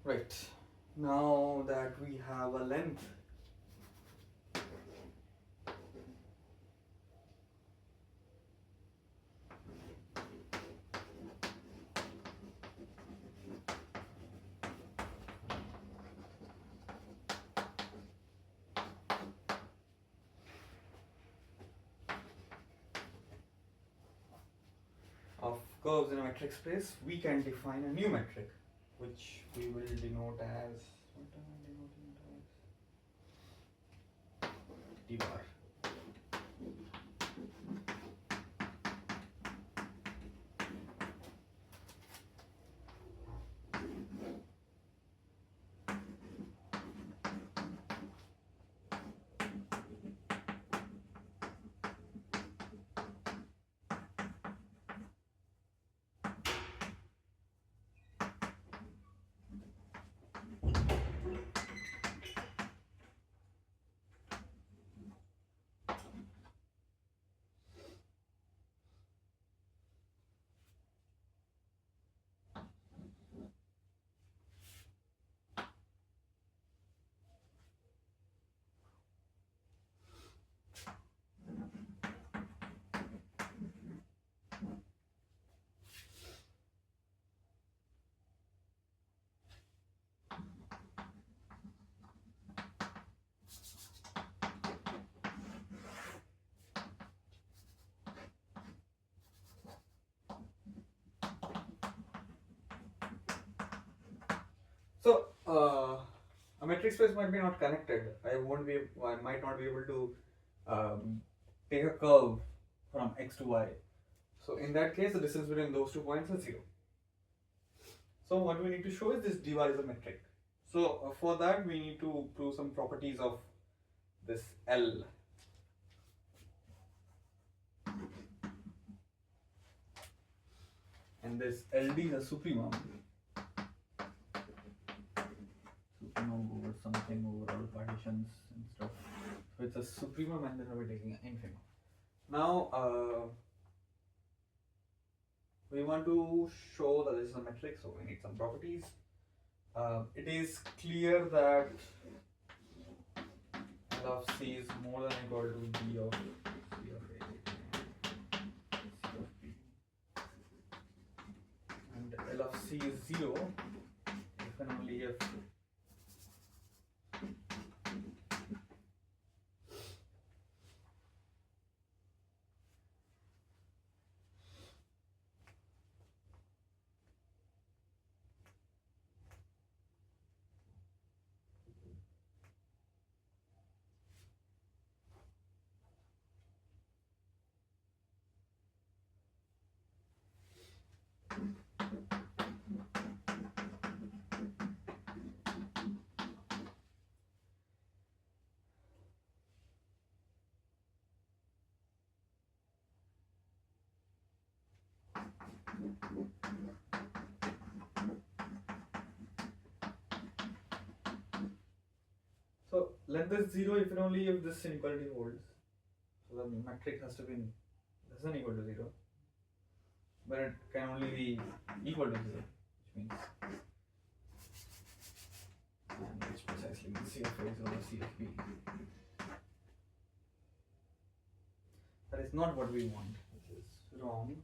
Right. Now that we have a length, of curves in a metric space, we can define a new metric, which we will denote as, what am I denoting it as? D bar. So, a metric space might be not connected. I might not be able to take a curve from x to y. So, in that case, the distance between those 2 points is 0. So, what we need to show is this dy is a metric. So, for that, we need to prove some properties of this L. And this LD is a supremum. Supremum over something over all partitions and stuff. So it's a supremum and then we're taking an infimum. Now we want to show that this is a metric, so we need some properties. It is clear that L of C is more than equal to D of C of A, C of B. And L of C is 0 if and only if so length is 0 if and only if this inequality holds. So the metric has to be less than equal to 0. But it can only be equal to 0, which means and which precisely means C of A is over C of B. That is not what we want, which is wrong.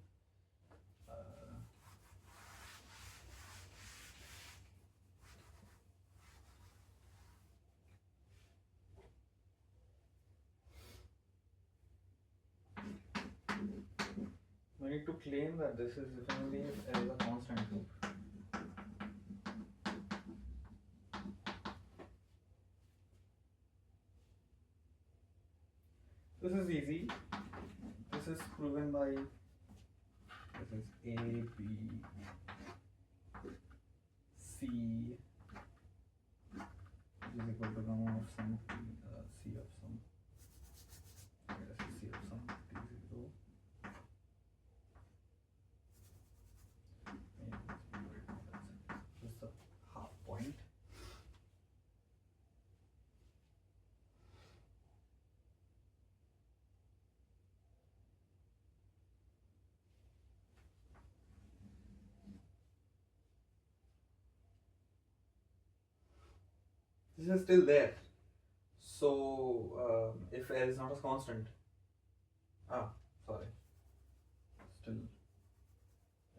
We need to claim that this is if only if L is a constant group. This is easy. This is proven by this is A, B, C is equal to gamma of some C of some. Let us see C of some T0. This is the half point. this is still there. So if L is not a constant, sorry, still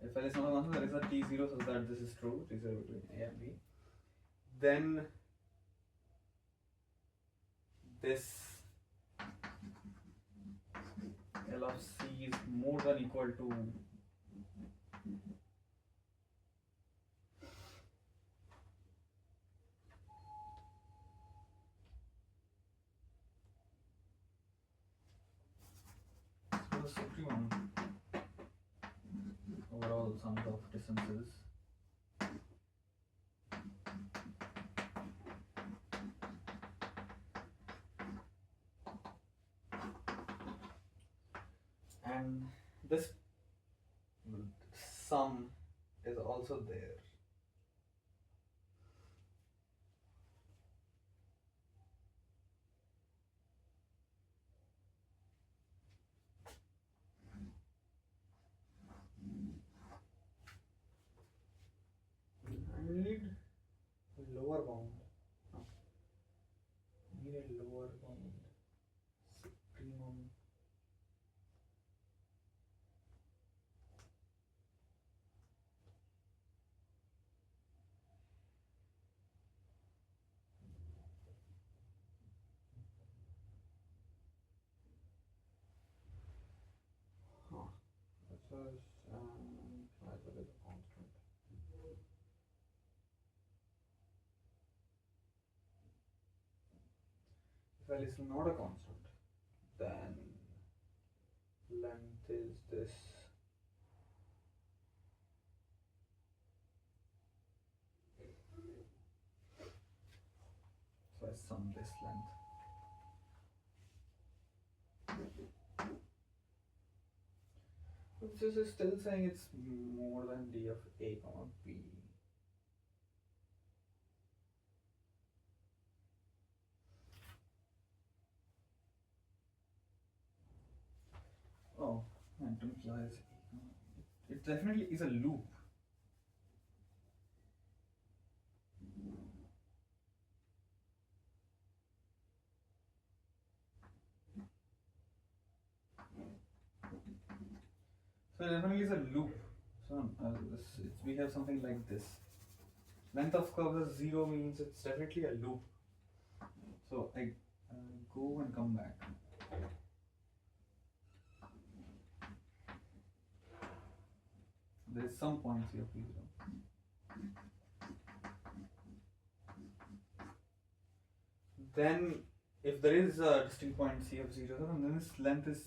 if L is not a constant, there is a T0, so that this is true, T0 between A and B. Then this L of C is more than equal to the supremum over all sums of distances. And this sum is also there. I need a lower bound. No. I need a lower bound. Supremum. This was as well as a constant. If L is not a constant, then length is this. So I sum this length. This is still saying it's more than d of a comma b. Oh, and implies it definitely is a loop. So it definitely is a loop. So we have something like this. Length of curve is 0 means it's definitely a loop. So I go and come back. There is some points here, please. Then, if there is a distinct point C of 0, then this length is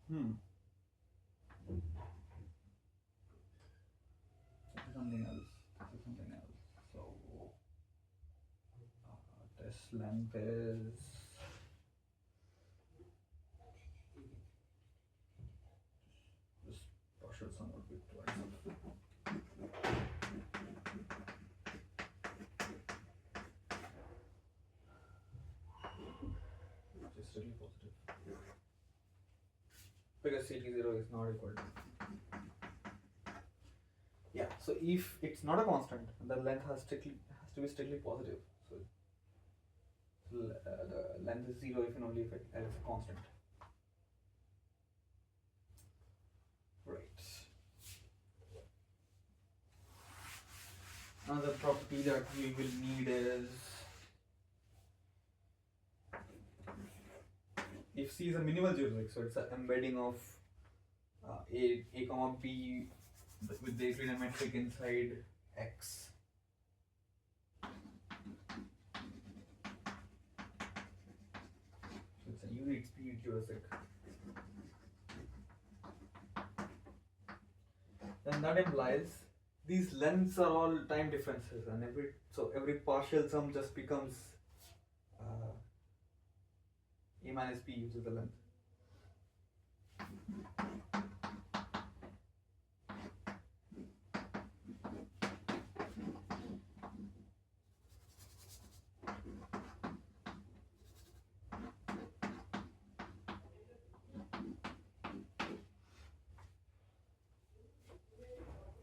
this is something else. This is something else. So this length is this partial sum would be twice of which is strictly positive because CT0 is not equal to. Yeah, so if it's not a constant, the length has to be strictly positive. So the length is 0 if and only if it is a constant. Right. Another property that we will need is if C is a minimal geodesic, so it's an embedding of a comma b with the Euclidean metric inside X. So it's a unit speed geodesic. Then that implies these lengths are all time differences, and every partial sum just becomes a minus b, which is the length.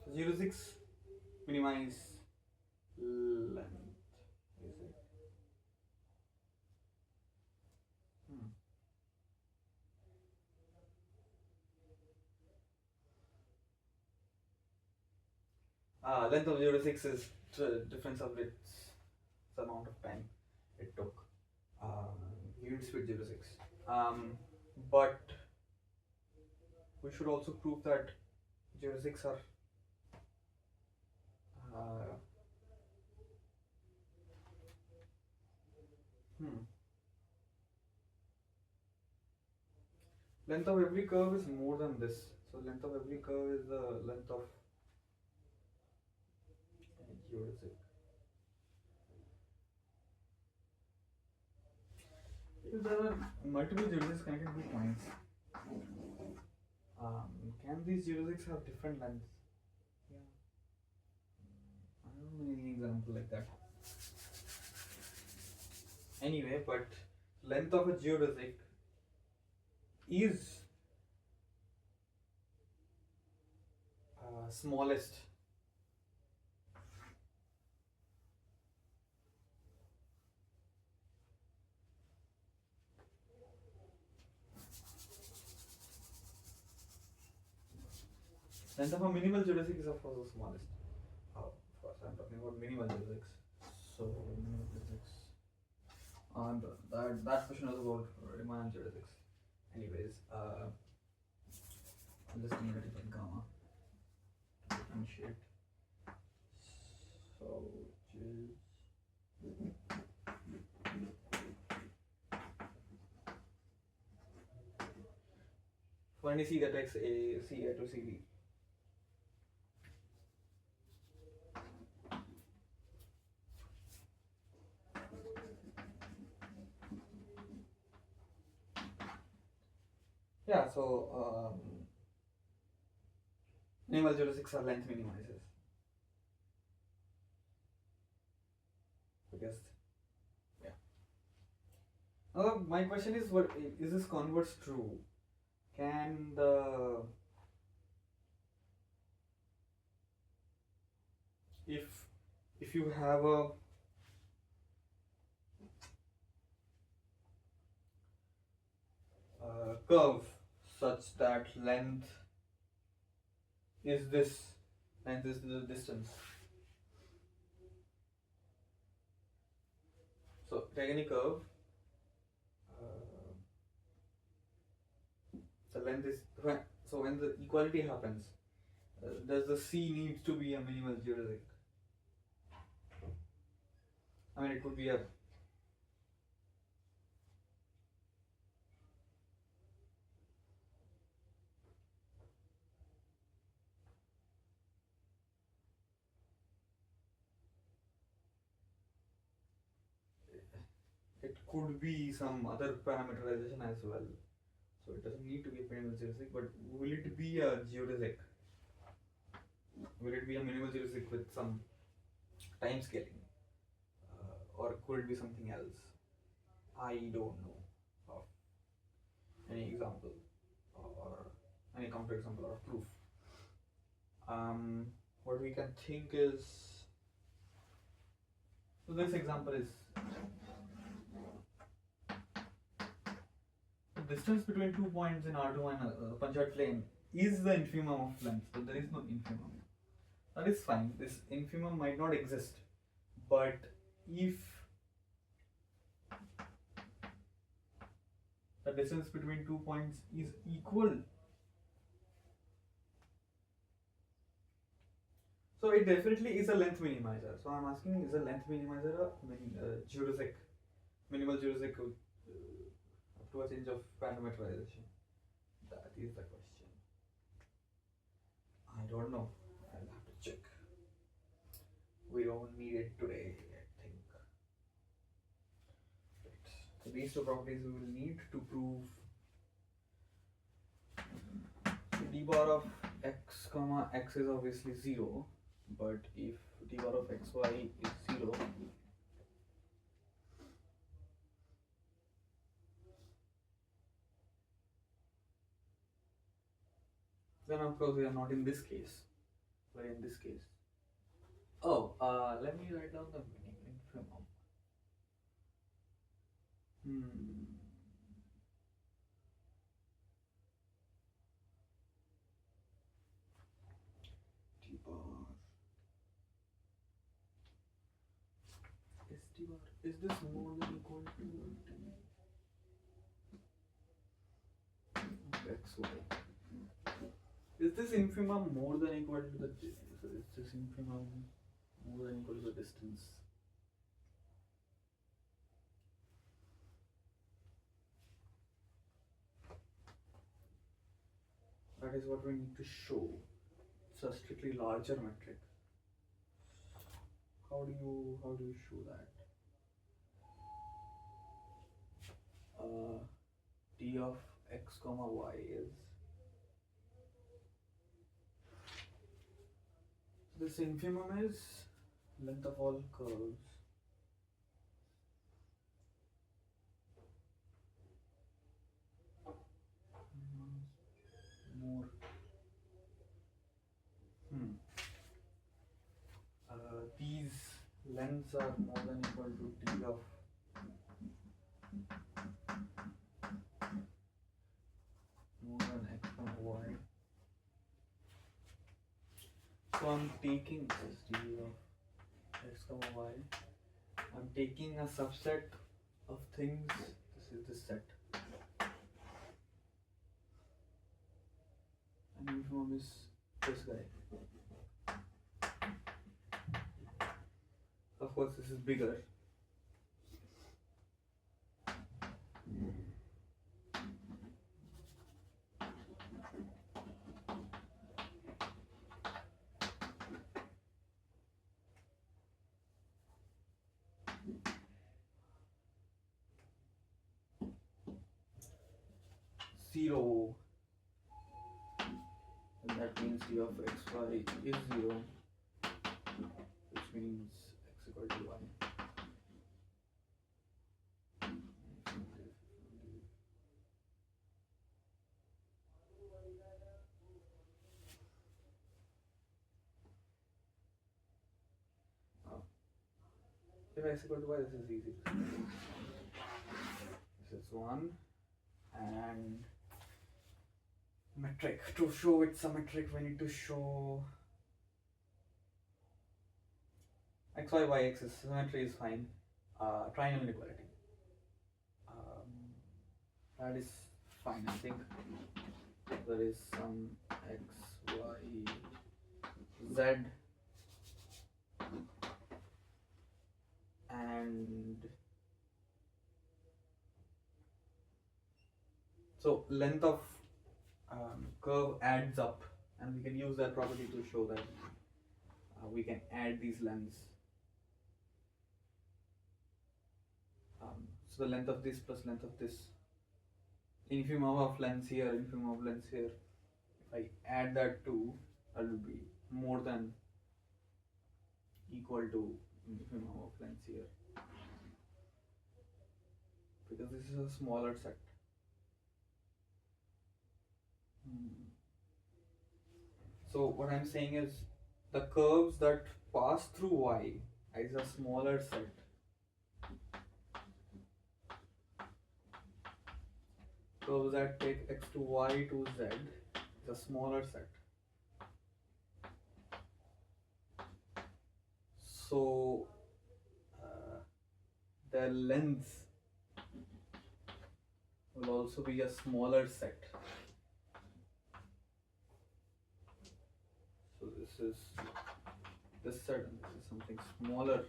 So 0, 6 minimize length. Is it? Hmm. Length of 0 to 6 is the difference of its the amount of time it took. Unit speed 0 to 6. But we should also prove that 0 to 6 are uh, length of every curve is more than this. So length of every curve is the length of 0 to 6. If there are multiple 0 to 6 connected to points, can these 0 to 6 have different lengths? Yeah. I don't know any example like that. Anyway, but length of a geodesic is smallest. Length of a minimal geodesic is of course the smallest. Of course, I'm talking about minimal geodesics. So minimal geodesics. And that question was about Riemann geodesics. Anyways, I'm just going to different gamma to differentiate. So when you see that x a c a to c b. Yeah, so minimal geodesics are length minimizers. Because yeah. My question is, what is this converse true? Can the if you have a curve such that length is this, length is the distance. So take any curve. The length is so when the equality happens, does the C needs to be a minimal geodesic? I mean, it could be a it could be some other parameterization as well. So it doesn't need to be a minimal geodesic, but will it be a geodesic? Will it be a minimal geodesic with some time scaling? Or could it be something else? I don't know of any example or any counterexample or proof. What we can think is, so this example is the distance between 2 points in R2 and Panchat plane is the infimum of length, but there is no infimum. That is fine. This infimum might not exist, but if the distance between 2 points is equal, so it definitely is a length minimizer. So I'm asking, is a length minimizer a geodesic, minimal geodesic up to a change of parameterization? That is the question. I don't know. I'll have to check. We don't need it today, I think. Right. So these two properties we will need to prove. So d bar of x comma x is obviously 0, but if d bar of xy is 0, then of course we are not in this case, we are in this case. Oh, let me write down the meaning infimum. Hmm. T bar. Is T bar. Is this more than equal to x y? Is this infimum more than equal to the? Is this infimum more than equal to the distance? That is what we need to show. It's a strictly larger metric. How do you show that? T of x comma y is this infimum is length of all curves more these lengths are more than equal to t of more than x comma y. So I'm taking this t of x comma y. I'm taking a subset of things. This is the set. And infimum is this guy. Of course, this is bigger. Zero. And that means t of xy is 0, which means x equal to y. If x equal to y, this is easy. This is 1 and metric. To show it's a metric, we need to show x, y, y axis. Symmetry is fine. Triangle inequality. That is fine. I think there is some x, y, z, and so length of curve adds up, and we can use that property to show that we can add these lengths. So the length of this plus length of this, infimum of lengths here, infimum of lengths here. If I add that two, that will be more than equal to infimum of lengths here, because this is a smaller set. So what I'm saying is the curves that pass through y is a smaller set. Curves that take x to y to z is a smaller set. So their lengths will also be a smaller set. So this is this set and this is something smaller.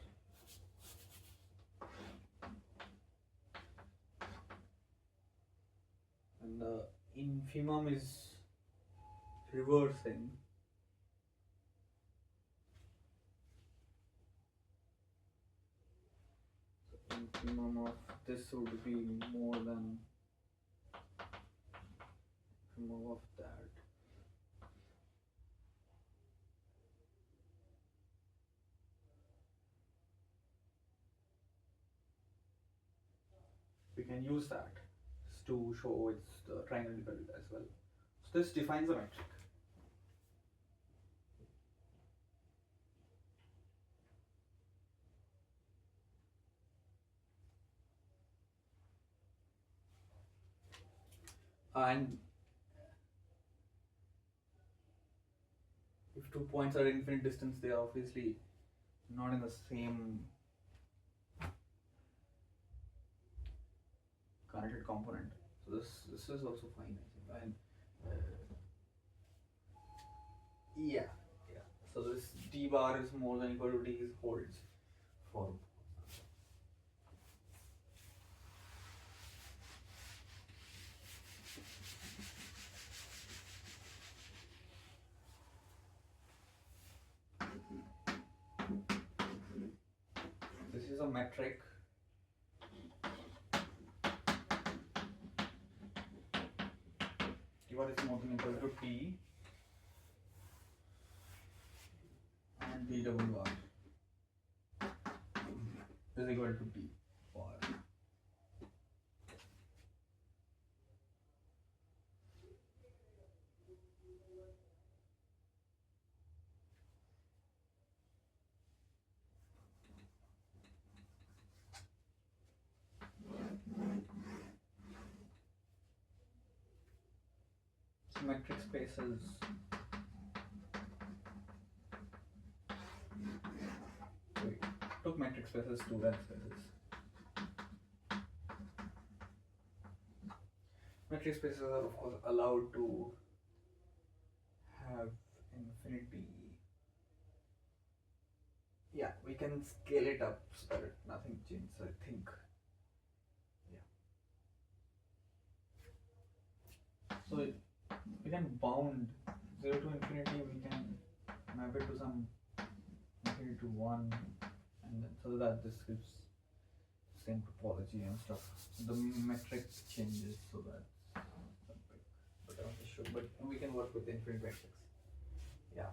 And the infimum is reversing. So infimum of this would be more than infimum of that. We can use that to show its triangle inequality as well. So this defines a metric. And if 2 points are infinite distance, they are obviously not in the same connected component. So this is also fine, I think. And yeah, yeah. So this d bar is more than equal to d is holds for. This is a metric. D bar is more than equal to t and d double bar is equal to t bar. Metric spaces. Wait, took metric spaces to that spaces. Metric spaces are of course allowed to have infinity. Yeah, we can scale it up so that nothing changes, I think. Yeah. So we can bound 0 to infinity, we can map it to some infinity to 1, and then so that this gives same topology and stuff. The metric changes, so that's a bit of issue, but we can work with infinite metrics. Yeah.